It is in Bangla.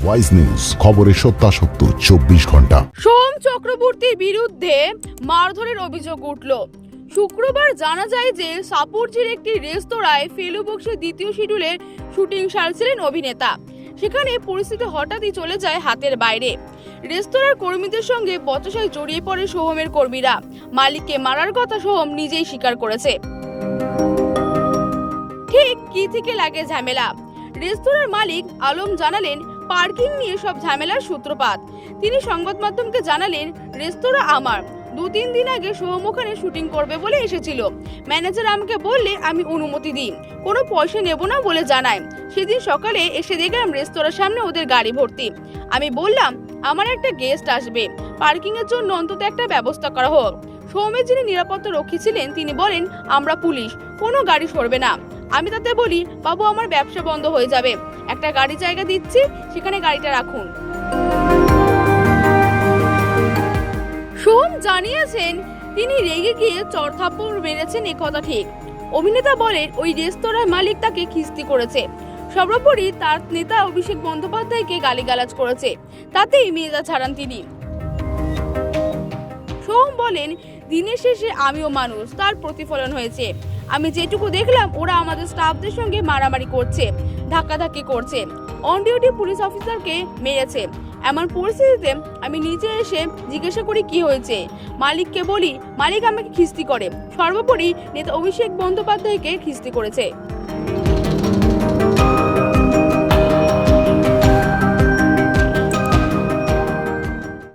ওয়াইজ নিউজ, খবরের সত্যাসত্য 24 ঘন্টা। সোম চক্রবর্তীর বিরুদ্ধে মারধরের অভিযোগ উঠল। শুক্রবার জানা যায় যে সাপুরজির একটি রেস্তোরাঁয় ফেলু বক্সের দ্বিতীয় শিডিউলের শুটিং সারছিলেন অভিনেতা। সেখানে পরিস্থিতি হঠাৎই চলে যায় হাতের বাইরে। রেস্তোরাঁর কর্মীদের সঙ্গে বচসায় জড়িয়ে পড়ে সোহমের কর্মীরা। মালিককে মারার কথা সোহম নিজেই স্বীকার করেছে। ঠিক কি থেকে লাগে ঝামেলা? রেস্তোরাঁর মালিক আলম জানালেন, পার্কিং নিয়ে সব ঝামেলার সূত্রপাত। তিনি সংবাদ মাধ্যমকে জানালেন, রেস্তোরাঁ আমার। 2-3 দিন আগে সোহম ওখানে শুটিং করবে বলে এসেছিল। ম্যানেজার আমাকে বললে আমি অনুমতি দিই, কোনো পয়সা নেব না বলে জানায়। সেদিন সকালে এসে দেখলাম রেস্তোরাঁর সামনে ওদের গাড়ি ভর্তি। আমি বললাম, আমার একটা গেস্ট আসবে, পার্কিং এর জন্য অন্তত একটা ব্যবস্থা করা হোক। সোহমের যিনি নিরাপত্তা রক্ষী ছিলেন তিনি বলেন, আমরা পুলিশ, কোনো গাড়ি সরবে না। আমি তাতে বলি, বাবু আমার ব্যবসা বন্ধ হয়ে যাবে, একটা গাড়ি জায়গা দিচ্ছি, সেখানে গাড়িটা রাখুন। সোহম জানিয়েছেন, তিনি রেগে গিয়ে চড়থাপ্পড় মেরেছেন, একথা ঠিক। অভিনেতা বলেন, ওই রেস্তোরাঁর মালিক তাকে খিস্তি করেছে। সর্বোপরি তার নেতা অভিষেক বন্দ্যোপাধ্যায়কে গালিগালাজ করেছে, তাতেই মেজাজ হারান তিনি। সোহম বলেন, দিনের শেষে আমিও মানুষ, তার প্রতিফলন হয়েছে। আমি যেটুকু দেখলাম, ওরা আমাদের স্টাফদের সঙ্গে মারামারি করছে, ধাক্কাধাক্কি করছে, অন ডিউটি পুলিশ অফিসারকে মেরেছে। এমন পরিস্থিতিতে আমি নিচে এসে জিজ্ঞাসা করি কি হয়েছে। মালিককে বলি, মালিক আমাকে খিস্তি করে। সর্বোপরি নেতা অভিষেক বন্দ্যোপাধ্যায়কে খিস্তি করেছে।